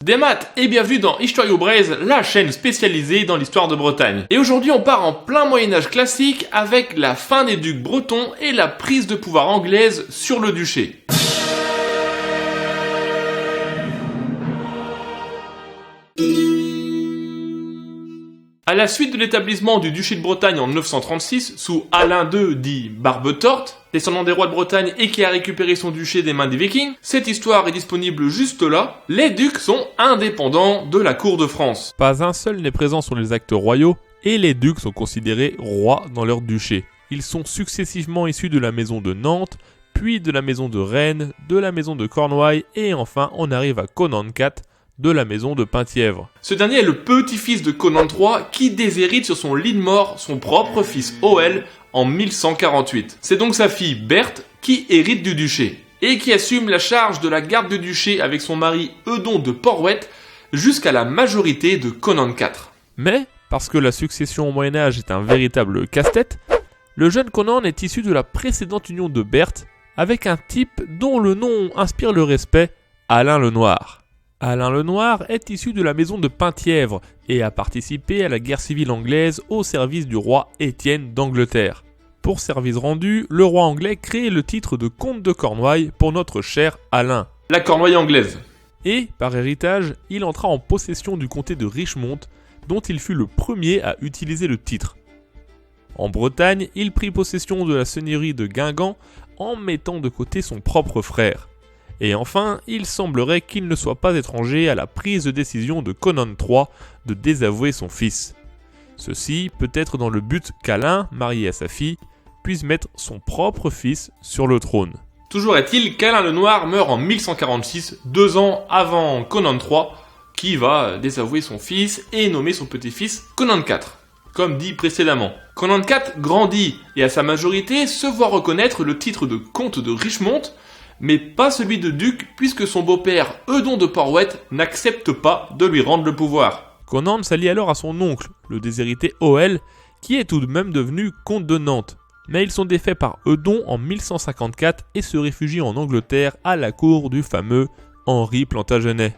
Des maths et bienvenue dans Historio Braise, la chaîne spécialisée dans l'histoire de Bretagne. Et aujourd'hui on part en plein Moyen-Âge classique avec la fin des ducs bretons et la prise de pouvoir anglaise sur le duché. À la suite de l'établissement du duché de Bretagne en 936 sous Alain II dit Barbe-Torte, descendant des rois de Bretagne et qui a récupéré son duché des mains des Vikings, cette histoire est disponible juste là, les ducs sont indépendants de la cour de France. Pas un seul n'est présent sur les actes royaux et les ducs sont considérés rois dans leur duché. Ils sont successivement issus de la maison de Nantes, puis de la maison de Rennes, de la maison de Cornouailles et enfin on arrive à Conan IV, de la maison de Penthièvre. Ce dernier est le petit-fils de Conan III qui déshérite sur son lit de mort son propre fils Hoël en 1148. C'est donc sa fille Berthe qui hérite du duché et qui assume la charge de la garde du duché avec son mari Eudon de Porhoët jusqu'à la majorité de Conan IV. Mais, parce que la succession au Moyen-Âge est un véritable casse-tête, le jeune Conan est issu de la précédente union de Berthe avec un type dont le nom inspire le respect, Alain le Noir. Alain le Noir est issu de la maison de Penthièvre et a participé à la guerre civile anglaise au service du roi Étienne d'Angleterre. Pour service rendu, le roi anglais crée le titre de comte de Cornouailles pour notre cher Alain. La Cornouaille anglaise. Et, par héritage, il entra en possession du comté de Richmond, dont il fut le premier à utiliser le titre. En Bretagne, il prit possession de la seigneurie de Guingamp en mettant de côté son propre frère. Et enfin, il semblerait qu'il ne soit pas étranger à la prise de décision de Conan III de désavouer son fils. Ceci peut être dans le but qu'Alain, marié à sa fille, puisse mettre son propre fils sur le trône. Toujours est-il qu'Alain le Noir meurt en 1146, 2 ans avant Conan III, qui va désavouer son fils et nommer son petit-fils Conan IV. Comme dit précédemment, Conan IV grandit et à sa majorité se voit reconnaître le titre de comte de Richmond, mais pas celui de duc puisque son beau-père Eudon de Porhoët n'accepte pas de lui rendre le pouvoir. Conan s'allie alors à son oncle, le déshérité Hoël, qui est tout de même devenu comte de Nantes. Mais ils sont défaits par Eudon en 1154 et se réfugient en Angleterre à la cour du fameux Henri Plantagenet.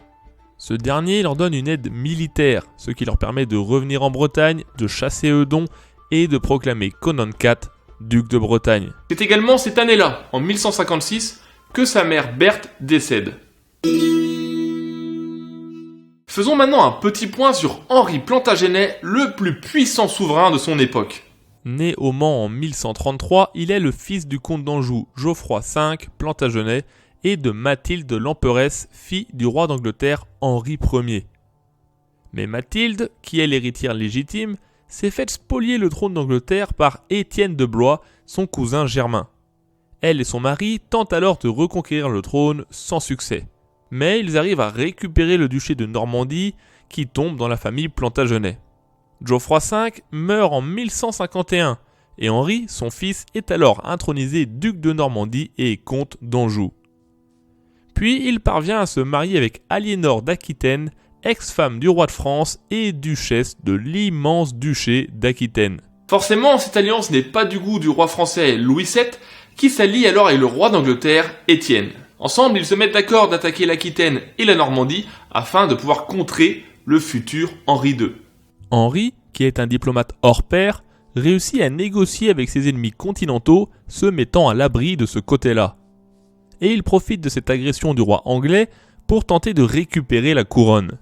Ce dernier leur donne une aide militaire, ce qui leur permet de revenir en Bretagne, de chasser Eudon et de proclamer Conan IV duc de Bretagne. C'est également cette année-là, en 1156, que sa mère Berthe décède. Faisons maintenant un petit point sur Henri Plantagenet, le plus puissant souverain de son époque. Né au Mans en 1133, il est le fils du comte d'Anjou Geoffroy V Plantagenet et de Mathilde l'Emperesse, fille du roi d'Angleterre Henri Ier. Mais Mathilde, qui est l'héritière légitime, s'est faite spolier le trône d'Angleterre par Étienne de Blois, son cousin germain. Elle et son mari tentent alors de reconquérir le trône sans succès. Mais ils arrivent à récupérer le duché de Normandie qui tombe dans la famille Plantagenet. Geoffroy V meurt en 1151 et Henri, son fils, est alors intronisé duc de Normandie et comte d'Anjou. Puis il parvient à se marier avec Aliénor d'Aquitaine, ex-femme du roi de France et duchesse de l'immense duché d'Aquitaine. Forcément, cette alliance n'est pas du goût du roi français Louis VII, qui s'allie alors avec le roi d'Angleterre, Étienne. Ensemble, ils se mettent d'accord d'attaquer l'Aquitaine et la Normandie afin de pouvoir contrer le futur Henri II. Henri, qui est un diplomate hors pair, réussit à négocier avec ses ennemis continentaux, se mettant à l'abri de ce côté-là. Et il profite de cette agression du roi anglais pour tenter de récupérer la couronne.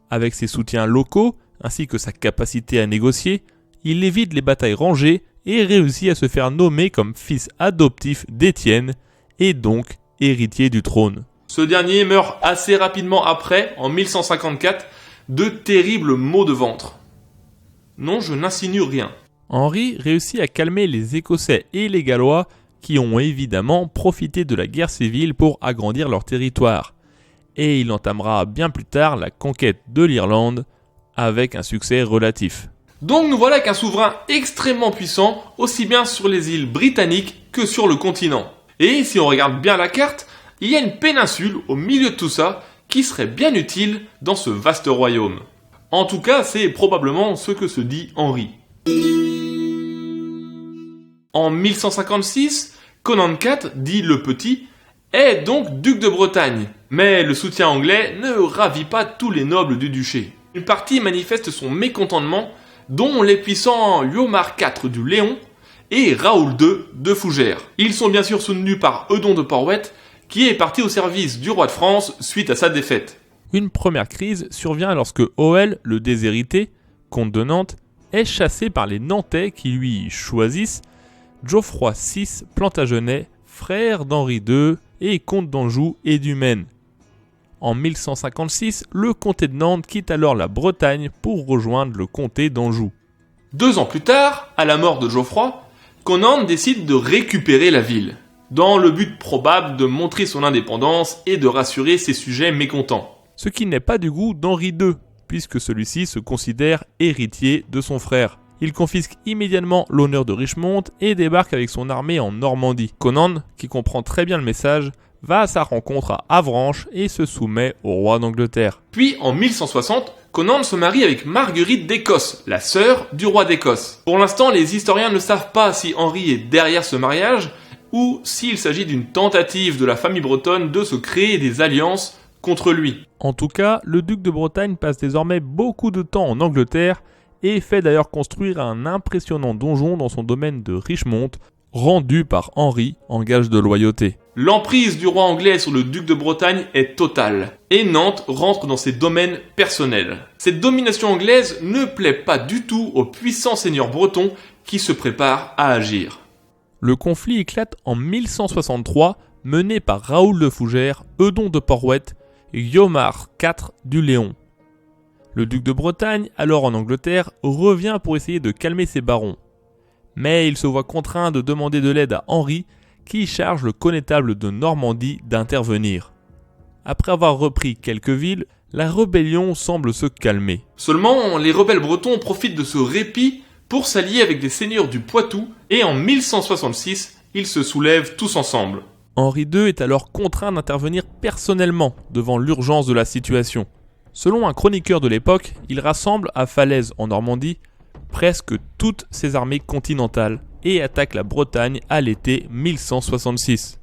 Avec ses soutiens locaux, ainsi que sa capacité à négocier, il évite les batailles rangées et réussit à se faire nommer comme fils adoptif d'Étienne et donc héritier du trône. Ce dernier meurt assez rapidement après, en 1154, de terribles maux de ventre. Non, je n'insinue rien. Henri réussit à calmer les Écossais et les Gallois qui ont évidemment profité de la guerre civile pour agrandir leur territoire. Et il entamera bien plus tard la conquête de l'Irlande avec un succès relatif. Donc nous voilà qu'un souverain extrêmement puissant, aussi bien sur les îles britanniques que sur le continent. Et si on regarde bien la carte, il y a une péninsule au milieu de tout ça qui serait bien utile dans ce vaste royaume. En tout cas, c'est probablement ce que se dit Henri. En 1156, Conan IV, dit le Petit, est donc duc de Bretagne, Mais le soutien anglais ne ravit pas tous les nobles du duché. Une partie manifeste son mécontentement, dont les puissants Liomar IV du Léon et Raoul II de Fougères. Ils sont bien sûr soutenus par Eudon de Porhoët, qui est parti au service du roi de France suite à sa défaite. Une première crise survient lorsque Hoël, le déshérité, comte de Nantes, est chassé par les Nantais qui lui choisissent Geoffroy VI Plantagenet, frère d'Henri II et comte d'Anjou et du Maine. En 1156, le comté de Nantes quitte alors la Bretagne pour rejoindre le comté d'Anjou. 2 ans plus tard, à la mort de Geoffroy, Conan décide de récupérer la ville, dans le but probable de montrer son indépendance et de rassurer ses sujets mécontents. Ce qui n'est pas du goût d'Henri II, puisque celui-ci se considère héritier de son frère. Il confisque immédiatement l'honneur de Richmond et débarque avec son armée en Normandie. Conan, qui comprend très bien le message, va à sa rencontre à Avranches et se soumet au roi d'Angleterre. Puis, en 1160, Conan se marie avec Marguerite d'Écosse, la sœur du roi d'Écosse. Pour l'instant, les historiens ne savent pas si Henri est derrière ce mariage ou s'il s'agit d'une tentative de la famille bretonne de se créer des alliances contre lui. En tout cas, le duc de Bretagne passe désormais beaucoup de temps en Angleterre et fait d'ailleurs construire un impressionnant donjon dans son domaine de Richmond, rendu par Henri en gage de loyauté. L'emprise du roi anglais sur le duc de Bretagne est totale, et Nantes rentre dans ses domaines personnels. Cette domination anglaise ne plaît pas du tout aux puissants seigneurs bretons qui se préparent à agir. Le conflit éclate en 1163, mené par Raoul de Fougères, Eudon de Porhoët et Liomar IV du Léon. Le duc de Bretagne, alors en Angleterre, revient pour essayer de calmer ses barons. Mais il se voit contraint de demander de l'aide à Henri, qui charge le connétable de Normandie d'intervenir. Après avoir repris quelques villes, la rébellion semble se calmer. Seulement, les rebelles bretons profitent de ce répit pour s'allier avec les seigneurs du Poitou, et en 1166, ils se soulèvent tous ensemble. Henri II est alors contraint d'intervenir personnellement devant l'urgence de la situation. Selon un chroniqueur de l'époque, il rassemble à Falaise en Normandie presque toutes ses armées continentales et attaque la Bretagne à l'été 1166.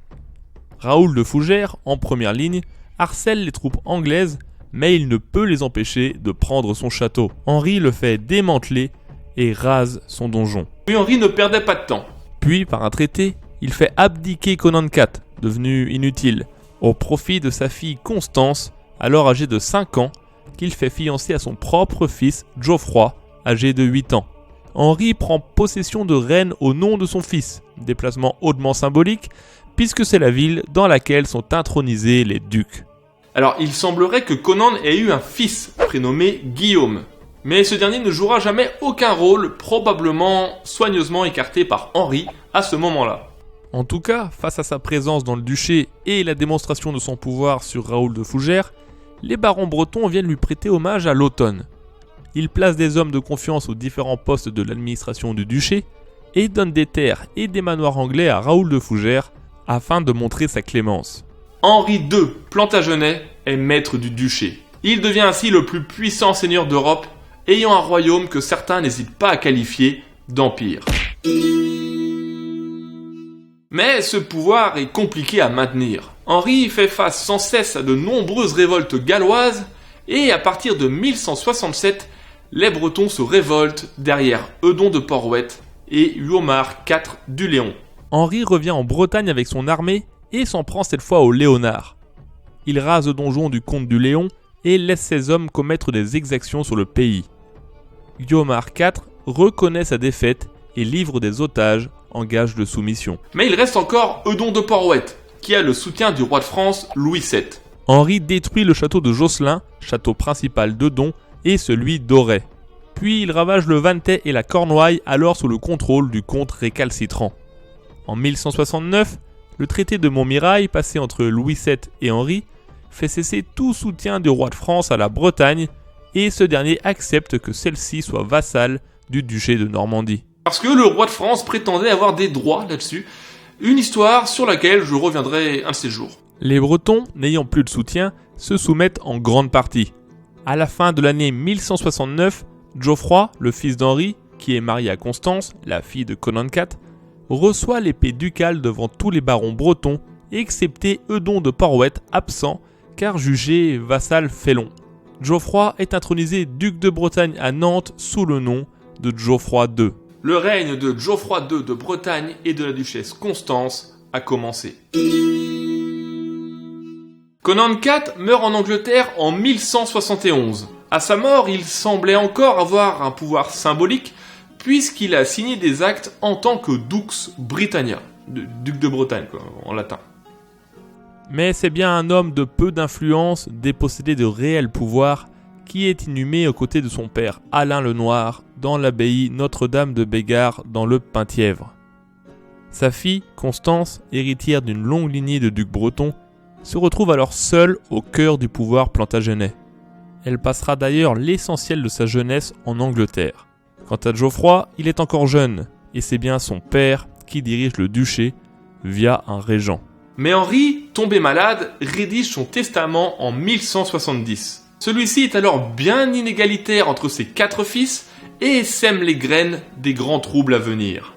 Raoul de Fougères, en première ligne, harcèle les troupes anglaises, mais il ne peut les empêcher de prendre son château. Henri le fait démanteler et rase son donjon. Puis Henri ne perdait pas de temps. Puis, par un traité, il fait abdiquer Conan IV, devenu inutile, au profit de sa fille Constance, alors âgée de 5 ans, qu'il fait fiancer à son propre fils Geoffroy, âgé de 8 ans. Henri prend possession de Rennes au nom de son fils, déplacement hautement symbolique, puisque c'est la ville dans laquelle sont intronisés les ducs. Alors, il semblerait que Conan ait eu un fils prénommé Guillaume. Mais ce dernier ne jouera jamais aucun rôle, probablement soigneusement écarté par Henri à ce moment-là. En tout cas, face à sa présence dans le duché et la démonstration de son pouvoir sur Raoul de Fougères, les barons bretons viennent lui prêter hommage à l'automne. Il place des hommes de confiance aux différents postes de l'administration du duché et donne des terres et des manoirs anglais à Raoul de Fougères afin de montrer sa clémence. Henri II Plantagenet est maître du duché. Il devient ainsi le plus puissant seigneur d'Europe, ayant un royaume que certains n'hésitent pas à qualifier d'empire. Mais ce pouvoir est compliqué à maintenir. Henri fait face sans cesse à de nombreuses révoltes galloises et à partir de 1167, les Bretons se révoltent derrière Eudon de Porhoët et Liomar IV du Léon. Henri revient en Bretagne avec son armée et s'en prend cette fois aux Léonards. Il rase le donjon du comte du Léon et laisse ses hommes commettre des exactions sur le pays. Liomar IV reconnaît sa défaite et livre des otages en gage de soumission. Mais il reste encore Eudon de Porhoët, qui a le soutien du roi de France Louis VII. Henri détruit le château de Josselin, château principal d'Eudon, et celui d'Auray. Puis il ravage le Vantais et la Cornouaille, alors sous le contrôle du comte récalcitrant. En 1169, le traité de Montmirail, passé entre Louis VII et Henri, fait cesser tout soutien du roi de France à la Bretagne, et ce dernier accepte que celle-ci soit vassale du duché de Normandie. Parce que le roi de France prétendait avoir des droits là-dessus, une histoire sur laquelle je reviendrai un de ces jours. Les Bretons, n'ayant plus de soutien, se soumettent en grande partie. À la fin de l'année 1169, Geoffroy, le fils d'Henri, qui est marié à Constance, la fille de Conan IV, reçoit l'épée ducale devant tous les barons bretons, excepté Eudon de Porhoët absent, car jugé vassal félon. Geoffroy est intronisé duc de Bretagne à Nantes sous le nom de Geoffroy II. Le règne de Geoffroy II de Bretagne et de la duchesse Constance a commencé. Conan IV meurt en Angleterre en 1171. À sa mort, il semblait encore avoir un pouvoir symbolique puisqu'il a signé des actes en tant que Dux Britannia, duc de Bretagne quoi, en latin. Mais c'est bien un homme de peu d'influence, dépossédé de réel pouvoir, qui est inhumé aux côtés de son père Alain le Noir dans l'abbaye Notre-Dame de Bégard dans le Penthièvre. Sa fille, Constance, héritière d'une longue lignée de ducs bretons, se retrouve alors seule au cœur du pouvoir plantagenet. Elle passera d'ailleurs l'essentiel de sa jeunesse en Angleterre. Quant à Geoffroy, il est encore jeune, et c'est bien son père qui dirige le duché via un régent. Mais Henri, tombé malade, rédige son testament en 1170. Celui-ci est alors bien inégalitaire entre ses 4 fils et sème les graines des grands troubles à venir.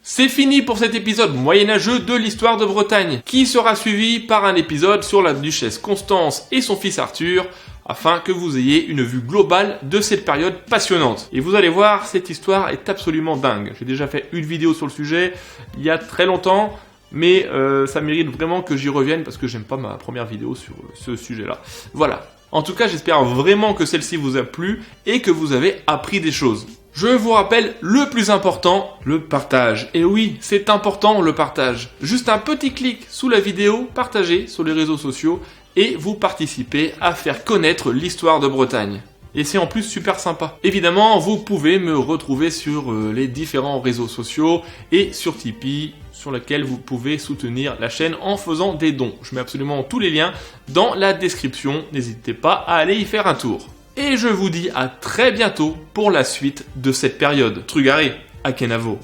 C'est fini pour cet épisode moyenâgeux de l'histoire de Bretagne, qui sera suivi par un épisode sur la duchesse Constance et son fils Arthur, afin que vous ayez une vue globale de cette période passionnante. Et vous allez voir, cette histoire est absolument dingue. J'ai déjà fait une vidéo sur le sujet, il y a très longtemps, mais ça mérite vraiment que j'y revienne, parce que j'aime pas ma première vidéo sur ce sujet-là. Voilà. En tout cas, j'espère vraiment que celle-ci vous a plu, et que vous avez appris des choses. Je vous rappelle le plus important, le partage. Et oui, c'est important le partage. Juste un petit clic sous la vidéo, partagez sur les réseaux sociaux et vous participez à faire connaître l'histoire de Bretagne. Et c'est en plus super sympa. Évidemment, vous pouvez me retrouver sur les différents réseaux sociaux et sur Tipeee, sur lequel vous pouvez soutenir la chaîne en faisant des dons. Je mets absolument tous les liens dans la description. N'hésitez pas à aller y faire un tour. Et je vous dis à très bientôt pour la suite de cette période. Trugaré, à Kenavo.